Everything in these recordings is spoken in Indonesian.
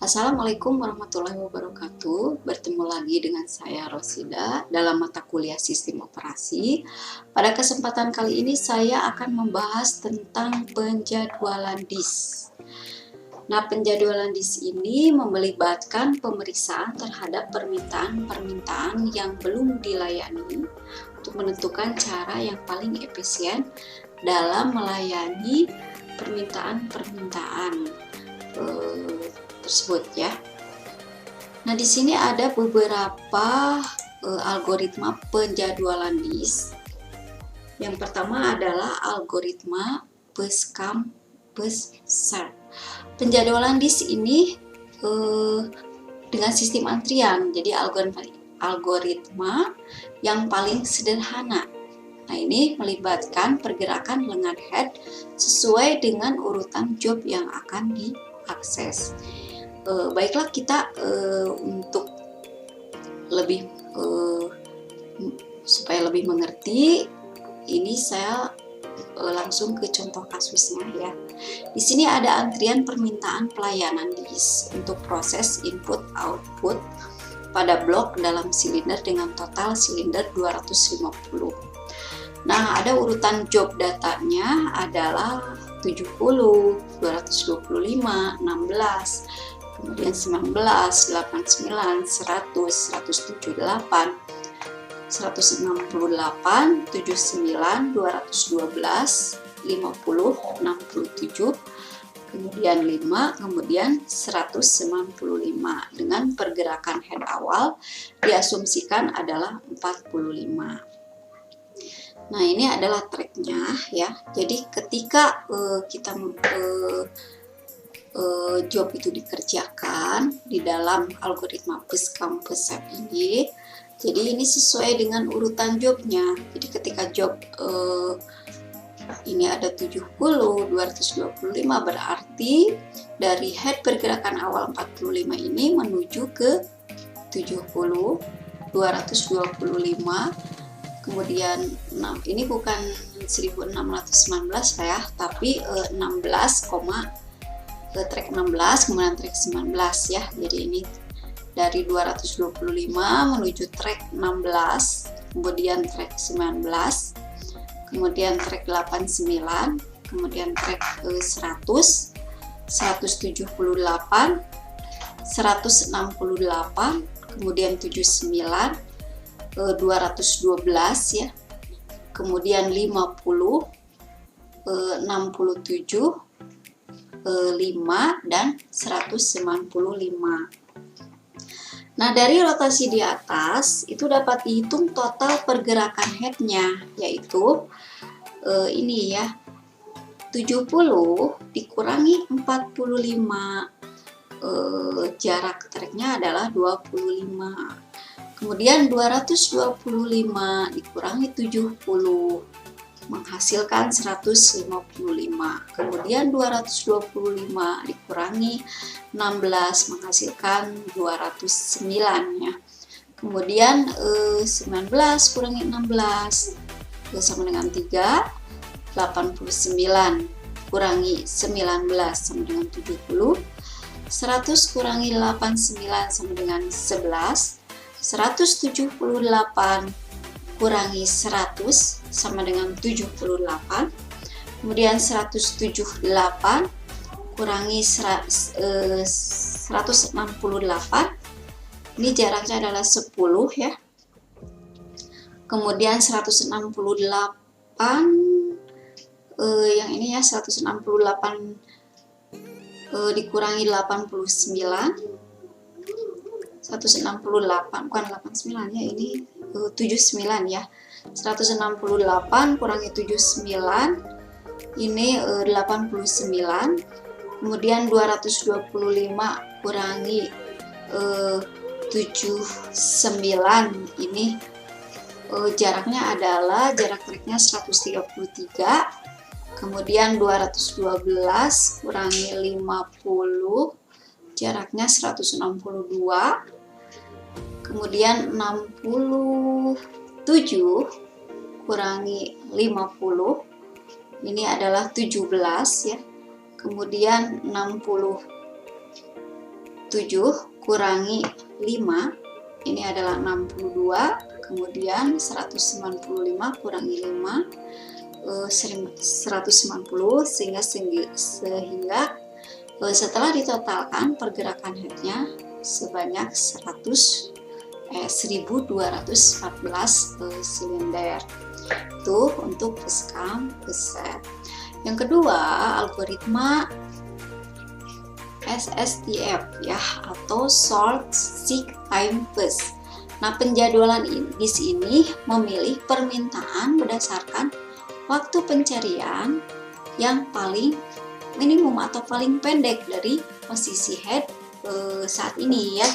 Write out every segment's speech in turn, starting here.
Assalamualaikum warahmatullahi wabarakatuh. Bertemu lagi dengan saya Rosida dalam mata kuliah Sistem Operasi. Pada kesempatan kali ini saya akan membahas tentang penjadwalan disk. Nah, penjadwalan disk ini melibatkan pemeriksaan terhadap permintaan-permintaan yang belum dilayani untuk menentukan cara yang paling efisien dalam melayani permintaan-permintaan tersebut ya. Nah, di sini ada beberapa algoritma penjadwalan disk. Yang pertama adalah algoritma push come push serve. Penjadwalan disk ini dengan sistem antrian. Jadi algoritma yang paling sederhana. Nah, ini melibatkan pergerakan lengan head sesuai dengan urutan job yang akan diakses. Baiklah, kita untuk lebih supaya lebih mengerti, ini saya langsung ke contoh kasusnya ya. Di sini ada antrian permintaan pelayanan disk untuk proses input output pada blok dalam silinder dengan total silinder 250. Nah, ada urutan job datanya adalah 70, 225, 16, kemudian 19, 89, 100, 178, 168, 79, 212, 50, 67, kemudian 5, kemudian 195 dengan pergerakan head awal diasumsikan adalah 45. Nah, ini adalah tracknya ya. Jadi ketika kita job itu dikerjakan di dalam algoritma push come push serve ini, jadi ini sesuai dengan urutan jobnya. Jadi ketika job ini ada 70, 225, berarti dari head pergerakan awal 45 ini menuju ke 70, 225, kemudian 6, ini bukan 1619 ya, tapi 16, track 16, kemudian track 19 ya. Jadi ini dari 225 menuju track 16, kemudian track 19, kemudian track 89, kemudian track 100, 178, 168, kemudian 79, 212 ya, kemudian 50, 67, 5, dan 195. Nah, dari rotasi di atas itu dapat dihitung total pergerakan headnya, yaitu ini ya, 70 dikurangi 45, jarak tracknya adalah 25. Kemudian 225 dikurangi 70 menghasilkan 155. Kemudian 225 dikurangi 16 menghasilkan 209 ya. Kemudian 19 kurangi 16 sama dengan 3, 89 kurangi 19 sama dengan 70, 100 kurangi 89 sama dengan 11, 178 kurangi 100 sama dengan 78, kemudian 178 kurangi 168, ini jaraknya adalah 10 ya. Kemudian 168 yang ini ya, 168 dikurangi 89, 168 bukan 89 ya, ini 79 ya. 168 kurangi 79 ini 89, kemudian 225 kurangi 79 ini jaraknya adalah jarak tracknya 133, kemudian 212 kurangi 50 jaraknya 162, kemudian 67 kurangi 50 ini adalah 17 ya, kemudian 67 7 kurangi 5, ini adalah 62, kemudian 195 kurangi 5, 190, sehingga setelah ditotalkan pergerakan headnya sebanyak 1214 silinder. Itu untuk Pushcam Pushset. Yang kedua, algoritma SSTF ya, atau Short Seek Time First. Nah, penjadwalan di sini memilih permintaan berdasarkan waktu pencarian yang paling minimum atau paling pendek dari posisi head saat ini ya.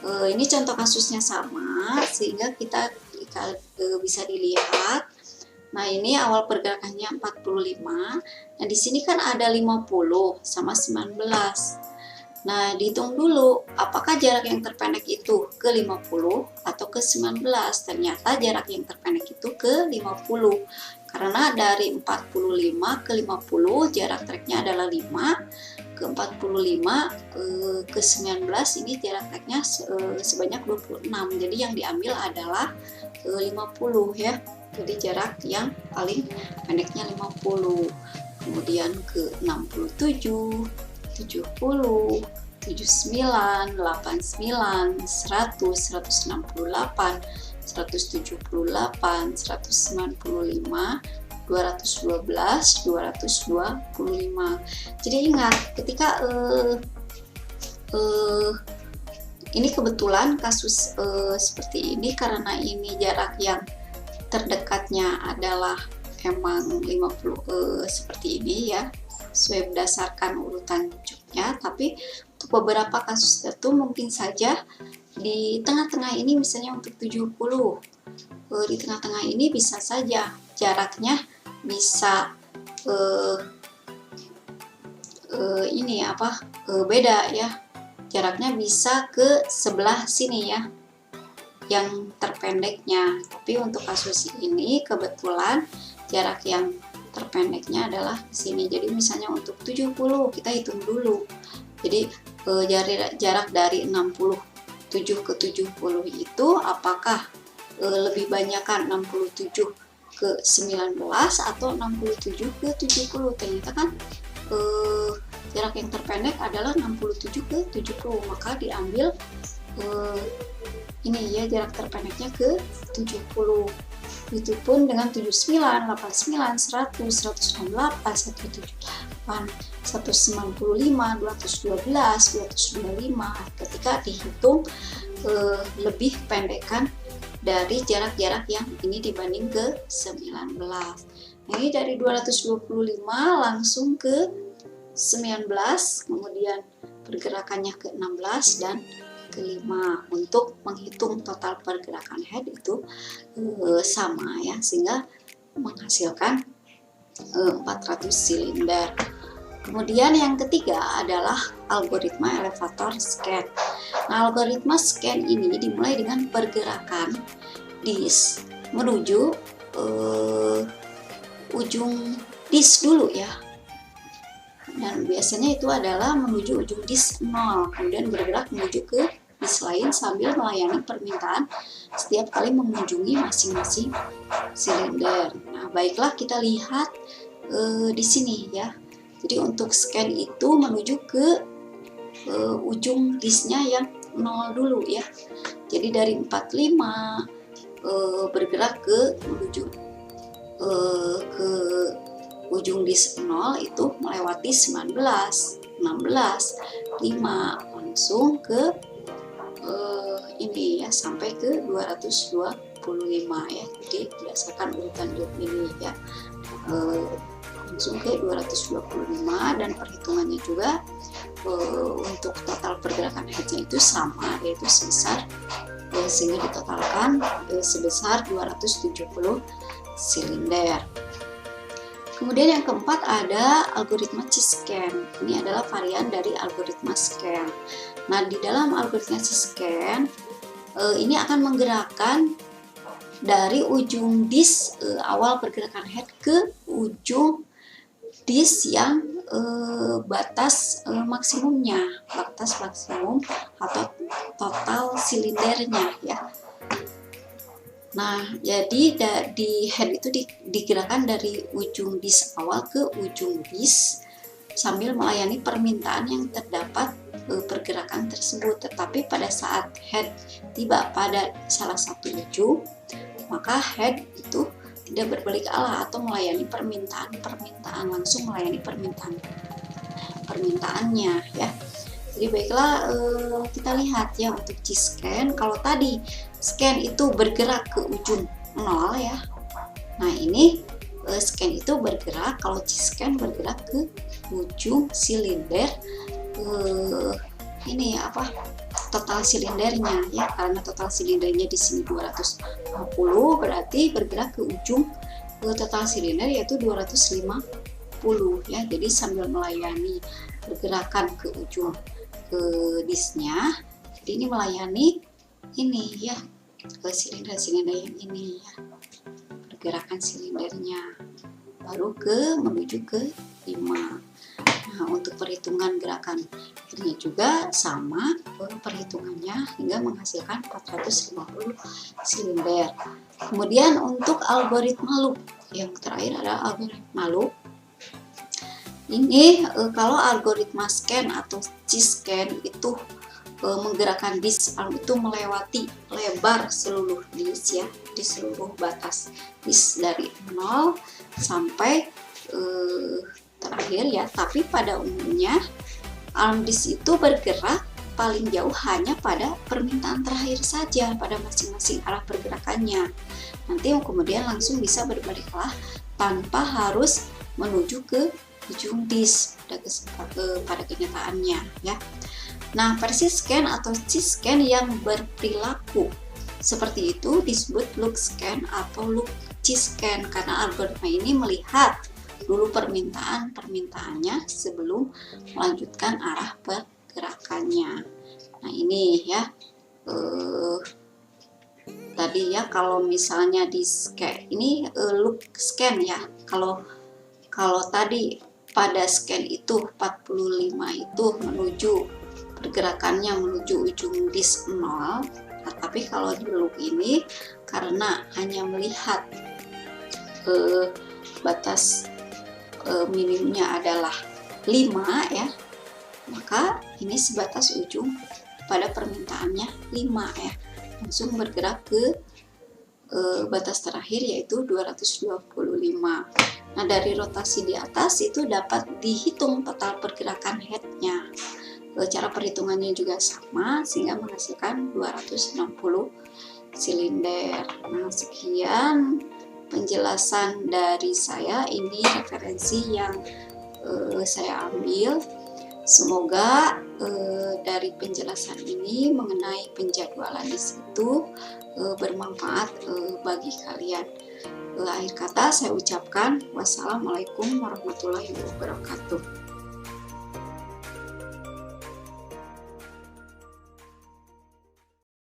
Ini contoh kasusnya sama, sehingga kita bisa dilihat. Nah, ini awal pergerakannya 45. Nah, di sini kan ada 50 sama 19. Nah, dihitung dulu apakah jarak yang terpendek itu ke 50 atau ke 19. Ternyata jarak yang terpendek itu ke 50. Karena dari 45 ke 50 jarak treknya adalah 5. Ke 45 ke 19 ini jarak treknya sebanyak 26. Jadi yang diambil adalah 50 ya. Jadi jarak yang paling pendeknya 50. Kemudian ke 67, 70, 79, 89, 100, 168, 178, 195, 212, 225. Jadi ingat, ketika ini kebetulan kasus seperti ini, karena ini jarak yang terdekatnya adalah emang 50 seperti ini ya, sesuai berdasarkan urutan juknya. Tapi untuk beberapa kasus tertentu mungkin saja di tengah-tengah ini, misalnya untuk 70, di tengah-tengah ini bisa saja jaraknya bisa beda ya, jaraknya bisa ke sebelah sini ya, yang terpendeknya. Tapi untuk kasus ini kebetulan jarak yang terpendeknya adalah di sini. Jadi misalnya untuk 70 kita hitung dulu. Jadi jarak dari 67 ke 70 itu apakah lebih banyak kan 67 ke 19 atau 67 ke 70? Ternyata kan jarak yang terpendek adalah 67 ke 70, maka diambil ini ya, jarak terpendeknya ke 70. Itu pun dengan 79, 89, 100, 168, 178, 195, 212, 225. Ketika dihitung lebih pendekan dari jarak-jarak yang ini dibanding ke 19. Ini dari 225 langsung ke 19, kemudian pergerakannya ke 16 dan kelima. Untuk menghitung total pergerakan head itu sama ya, sehingga menghasilkan 400 silinder. Kemudian yang ketiga adalah algoritma elevator scan. Nah, algoritma scan ini dimulai dengan pergerakan disk menuju ujung disk dulu ya. Dan biasanya itu adalah menuju ujung disk 0, kemudian bergerak menuju ke disk lain sambil melayani permintaan setiap kali mengunjungi masing-masing silinder. Nah, baiklah kita lihat di sini ya. Jadi untuk scan itu menuju ke ujung disknya yang 0 dulu ya. Jadi dari 45 bergerak menuju ke ujung disk 0 itu melewati 19, 16, 5 langsung ke ini ya, sampai ke 225 ya. Jadi berdasarkan urutan job ini ya, langsung ke 225, dan perhitungannya juga untuk total pergerakan headnya itu sama, yaitu sebesar sehingga ditotalkan sebesar 270 silinder. Kemudian yang keempat ada algoritma C-scan. Ini adalah varian dari algoritma scan. Nah, di dalam algoritma C-scan ini akan menggerakkan dari ujung disk awal pergerakan head ke ujung disk yang batas maksimumnya, batas maksimum atau total silindernya ya. Nah, jadi di head itu digerakkan dari ujung disk awal ke ujung disk sambil melayani permintaan yang terdapat pergerakan tersebut. Tetapi pada saat head tiba pada salah satu ujung, maka head itu tidak berbalik arah atau melayani permintaan langsung melayani permintaannya ya. Jadi baiklah, kita lihat ya untuk G-scan. Kalau tadi scan itu bergerak ke ujung 0 ya. Nah ini scan itu bergerak, kalau G-scan bergerak ke ujung silinder ini apa, total silindernya ya, karena total silindernya di sini 250, berarti bergerak ke ujung total silinder yaitu 250 ya. Jadi sambil melayani pergerakan ke ujung ke disknya, jadi ini melayani ini ya, ke silinder-silinder yang ini ya, pergerakan silindernya baru menuju ke 5. Nah, untuk perhitungan gerakan ini juga sama perhitungannya hingga menghasilkan 450 silinder. Kemudian untuk algoritma loop, yang terakhir adalah algoritma loop. Ini kalau algoritma scan atau G-scan itu menggerakkan disk arm itu melewati lebar seluruh disk ya, di seluruh batas disk dari 0 sampai terakhir ya. Tapi pada umumnya arm disk itu bergerak paling jauh hanya pada permintaan terakhir saja pada masing-masing arah pergerakannya. Nanti kemudian langsung bisa berbalik arah tanpa harus menuju ke ujung disk pada kenyataannya ya. Nah, versi scan atau G-scan yang berperilaku seperti itu disebut loop scan atau loop G-scan, karena algoritma ini melihat dulu permintaannya sebelum melanjutkan arah pergerakannya. Nah ini ya, tadi ya kalau misalnya di scan ini loop scan ya, kalau tadi pada scan itu 45 itu menuju pergerakannya menuju ujung disk 0, tapi kalau di loop ini karena hanya melihat batas minimumnya adalah 5 ya, maka ini sebatas ujung pada permintaannya 5 ya, langsung bergerak ke batas terakhir yaitu 225. Nah, dari rotasi di atas itu dapat dihitung total pergerakan headnya. Cara perhitungannya juga sama sehingga menghasilkan 260 silinder. Nah, sekian penjelasan dari saya, ini referensi yang saya ambil. Semoga dari penjelasan ini mengenai penjadwalan di situ bermanfaat bagi kalian. Akhir kata saya ucapkan wassalamualaikum warahmatullahi wabarakatuh.